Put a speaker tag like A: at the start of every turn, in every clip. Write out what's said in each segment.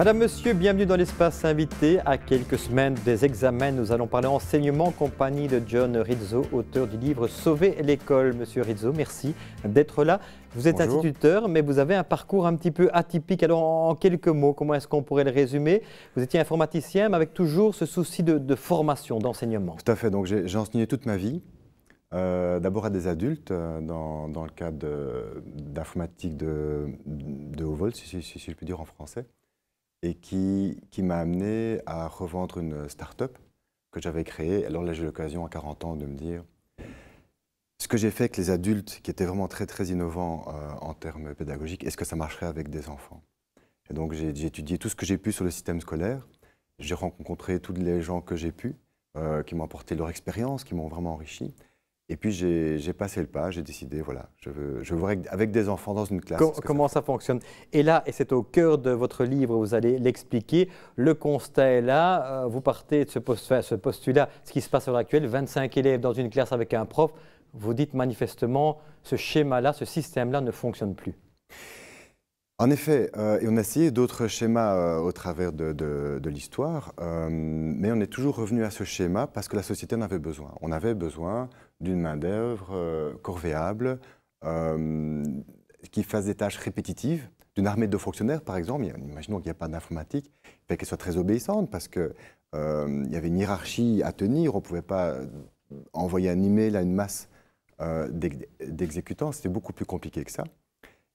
A: Madame, Monsieur, bienvenue dans l'espace invité. À quelques semaines des examens, nous allons parler enseignement en compagnie de John Rizzo, auteur du livre Sauver l'école. Monsieur Rizzo, merci d'être là. Vous êtes
B: Bonjour.
A: instituteur, mais vous avez un parcours un petit peu atypique. Alors, en quelques mots, comment est-ce qu'on pourrait le résumer? Vous étiez informaticien, mais avec toujours ce souci de formation, d'enseignement.
B: Tout à fait, donc j'ai enseigné toute ma vie, d'abord à des adultes dans le cadre d'informatique de haut vol, si je puis dire en français, et qui m'a amené à revendre une start-up que j'avais créée. Alors là, j'ai eu l'occasion à 40 ans de me dire ce que j'ai fait avec les adultes, qui étaient vraiment très très innovants en termes pédagogiques, est-ce que ça marcherait avec des enfants? Et donc j'ai étudié tout ce que j'ai pu sur le système scolaire, j'ai rencontré tous les gens que j'ai pu, qui m'ont apporté leur expérience, qui m'ont vraiment enrichi. Et puis j'ai passé le pas, j'ai décidé, voilà, je veux voir avec des enfants dans une classe.
A: Comment ça fonctionne? Et là, et c'est au cœur de votre livre, vous allez l'expliquer, le constat est là, vous partez de ce postulat, ce qui se passe à l'heure actuelle, 25 élèves dans une classe avec un prof, vous dites manifestement, ce schéma-là, ce système-là ne fonctionne plus.
B: En effet, et on a essayé d'autres schémas au travers de l'histoire, mais on est toujours revenu à ce schéma parce que la société en avait besoin. On avait besoin d'une main-d'œuvre corvéable, qui fasse des tâches répétitives, d'une armée de fonctionnaires par exemple. Imaginons qu'il n'y a pas d'informatique, il fallait qu'elle soit très obéissante parce qu'il y avait une hiérarchie à tenir, on ne pouvait pas envoyer un email à une masse d'exécutants, c'était beaucoup plus compliqué que ça.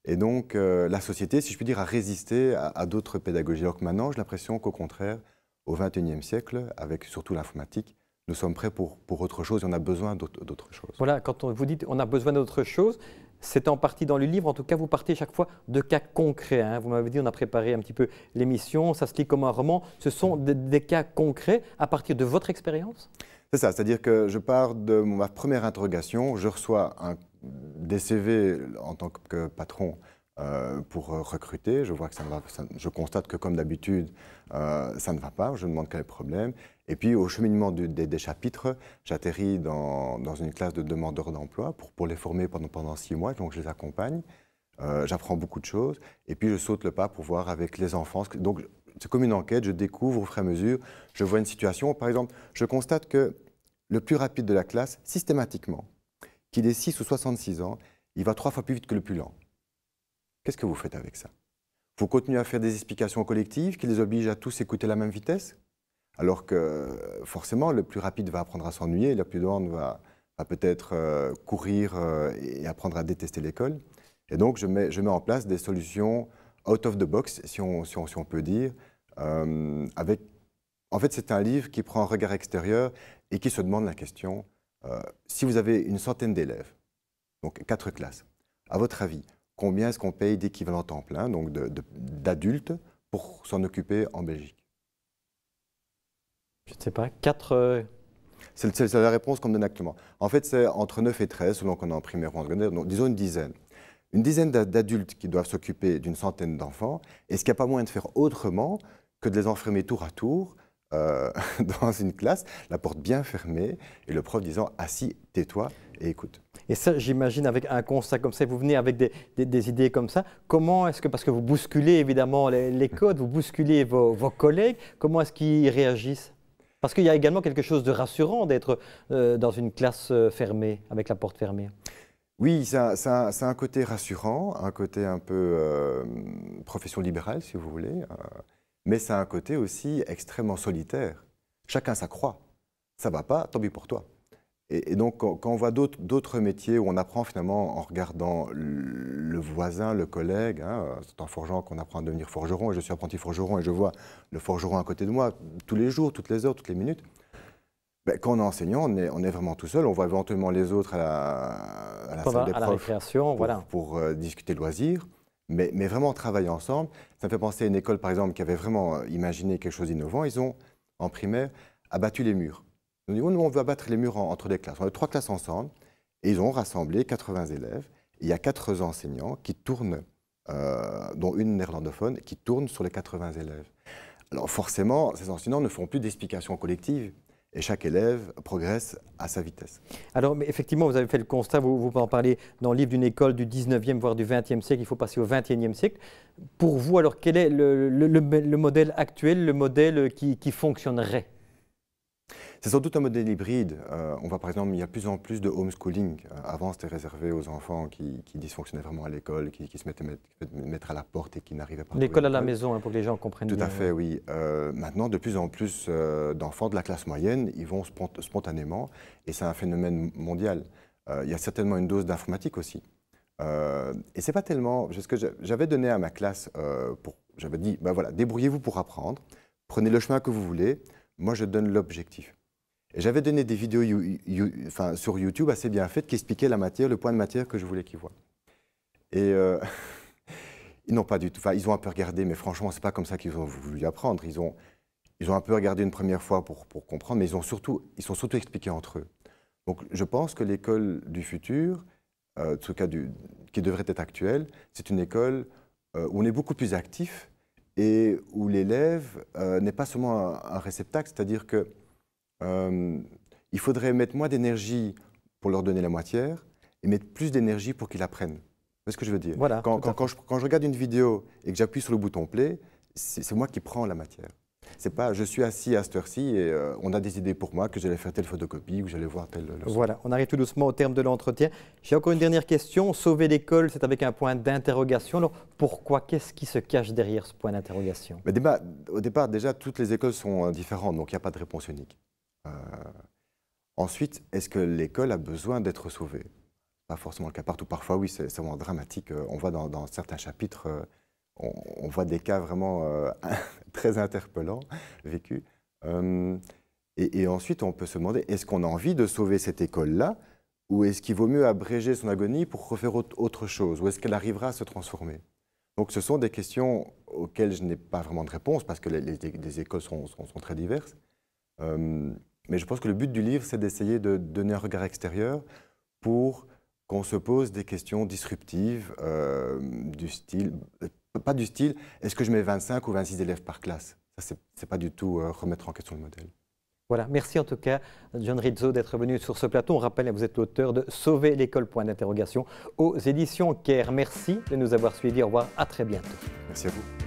B: Et donc, la société, si je puis dire, a résisté à d'autres pédagogies. Alors que maintenant, j'ai l'impression qu'au contraire, au XXIe siècle, avec surtout l'informatique, nous sommes prêts pour autre chose et on a besoin d'autre chose.
A: Voilà, quand vous dites on a besoin d'autre chose, c'est en partie dans le livre, en tout cas vous partez chaque fois de cas concrets. Hein. Vous m'avez dit, on a préparé un petit peu l'émission, ça se lit comme un roman. Ce sont des cas concrets à partir de votre expérience?
B: C'est ça, c'est-à-dire que je pars de ma première interrogation, je reçois des CV en tant que patron pour recruter, je vois que ça ne va, je constate que comme d'habitude, ça ne va pas, je me demande quel est le problème. Et puis au cheminement des chapitres, j'atterris dans une classe de demandeurs d'emploi pour les former pendant 6 mois, donc je les accompagne. J'apprends beaucoup de choses et puis je saute le pas pour voir avec les enfants. Donc c'est comme une enquête, je découvre au fur et à mesure, je vois une situation. Par exemple, je constate que le plus rapide de la classe, systématiquement, qu'il ait 6 ou 66 ans, il va 3 fois plus vite que le plus lent. Qu'est-ce que vous faites avec ça? Vous continuez à faire des explications collectives qui les obligent à tous écouter la même vitesse? Alors que forcément, le plus rapide va apprendre à s'ennuyer, le plus lent va peut-être courir et apprendre à détester l'école. Et donc, je mets en place des solutions out of the box, si on peut dire. En fait, c'est un livre qui prend un regard extérieur et qui se demande la question, si vous avez une centaine d'élèves, donc 4 classes, à votre avis, combien est-ce qu'on paye d'équivalent temps plein, donc d'adultes, pour s'en occuper en Belgique?
A: Je ne sais pas, 4...
B: C'est la réponse qu'on me donne actuellement. En fait, c'est entre 9 et 13, selon qu'on est en primaire ou en secondaire, donc disons une dizaine. Une dizaine d'adultes qui doivent s'occuper d'une centaine d'enfants. Est-ce qu'il n'y a pas moyen de faire autrement que de les enfermer tour à tour dans une classe, la porte bien fermée, et le prof disant « assis, tais-toi et écoute ».
A: Et ça, j'imagine, avec un constat comme ça, vous venez avec des idées comme ça, comment est-ce que, parce que vous bousculez évidemment les codes, vous bousculez vos collègues, comment est-ce qu'ils réagissent? Parce qu'il y a également quelque chose de rassurant d'être dans une classe fermée, avec la porte fermée.
B: Oui, c'est un côté rassurant, un côté un peu profession libérale, si vous voulez, mais c'est un côté aussi extrêmement solitaire. Chacun sa croix. Ça ne va pas, tant pis pour toi. Et donc, quand on voit d'autres métiers où on apprend finalement en regardant le voisin, le collègue, hein, c'est en forgeant qu'on apprend à devenir forgeron, et je suis apprenti forgeron et je vois le forgeron à côté de moi tous les jours, toutes les heures, toutes les minutes. Ben, quand on est enseignant, on est vraiment tout seul, on voit éventuellement les autres à la salle des profs,
A: à la récréation, voilà.
B: pour discuter loisirs, mais vraiment travailler ensemble. Ça me fait penser à une école par exemple qui avait vraiment imaginé quelque chose d'innovant. Ils ont, en primaire, abattu les murs. Nous disons, nous, on veut abattre les murs entre les classes. On a 3 classes ensemble et ils ont rassemblé 80 élèves. Et il y a 4 enseignants qui tournent, dont une néerlandophone, qui tourne sur les 80 élèves. Alors forcément, ces enseignants ne font plus d'explications collectives. et chaque élève progresse à sa vitesse.
A: Alors, mais effectivement, vous avez fait le constat, vous en parlez dans le livre d'une école du 19e, voire du 20e siècle, il faut passer au 21e siècle. Pour vous, alors, quel est le modèle actuel, le modèle qui fonctionnerait?
B: C'est sans doute un modèle hybride. On voit par exemple, il y a de plus en plus de homeschooling. Avant, c'était réservé aux enfants qui dysfonctionnaient vraiment à l'école, qui se mettaient mettre à la porte et qui n'arrivaient pas à
A: l'école à la maison, hein, pour que les gens comprennent bien.
B: Tout à fait, oui. Maintenant, de plus en plus d'enfants de la classe moyenne, ils vont spontanément, et c'est un phénomène mondial. Il y a certainement une dose d'informatique aussi. Et c'est pas tellement... Ce que j'avais donné à ma classe, j'avais dit, ben voilà, débrouillez-vous pour apprendre, prenez le chemin que vous voulez, moi je donne l'objectif. Et j'avais donné des vidéos sur YouTube assez bien faites qui expliquaient la matière, le point de matière que je voulais qu'ils voient. Et ils n'ont pas du tout... ils ont un peu regardé, mais franchement, c'est pas comme ça qu'ils ont voulu apprendre. Ils ont un peu regardé une première fois pour comprendre, mais ils sont surtout expliqués entre eux. Donc je pense que l'école du futur, en tout cas qui devrait être actuelle, c'est une école où on est beaucoup plus actif et où l'élève n'est pas seulement un réceptacle, c'est-à-dire que il faudrait mettre moins d'énergie pour leur donner la matière et mettre plus d'énergie pour qu'ils apprennent. Vous voyez ce que je veux dire?
A: Voilà,
B: quand je regarde une vidéo et que j'appuie sur le bouton play, c'est moi qui prends la matière. C'est pas je suis assis à cette heure-ci et on a des idées pour moi que j'allais faire telle photocopie ou j'allais voir telle leçon.
A: Voilà, on arrive tout doucement au terme de l'entretien. J'ai encore une dernière question. Sauver l'école, c'est avec un point d'interrogation. Alors pourquoi? Qu'est-ce qui se cache derrière ce point d'interrogation?
B: Au départ, déjà, toutes les écoles sont différentes, donc il n'y a pas de réponse unique. Ensuite, est-ce que l'école a besoin d'être sauvée? Pas forcément le cas partout. Parfois, oui, c'est vraiment dramatique. On voit dans certains chapitres, on voit des cas vraiment très interpellants vécus. Et ensuite, on peut se demander, est-ce qu'on a envie de sauver cette école-là, ou est-ce qu'il vaut mieux abréger son agonie pour refaire autre chose, ou est-ce qu'elle arrivera à se transformer? Donc ce sont des questions auxquelles je n'ai pas vraiment de réponse, parce que les écoles sont très diverses. Mais je pense que le but du livre, c'est d'essayer de donner un regard extérieur pour qu'on se pose des questions disruptives du style, pas du style, est-ce que je mets 25 ou 26 élèves par classe? Ça, c'est pas du tout remettre en question le modèle.
A: Voilà, merci en tout cas, John Rizzo, d'être venu sur ce plateau. On rappelle, vous êtes l'auteur de Sauver l'école, point d'interrogation, aux éditions Caire. Merci de nous avoir suivis. Au revoir, à très bientôt.
B: Merci à vous.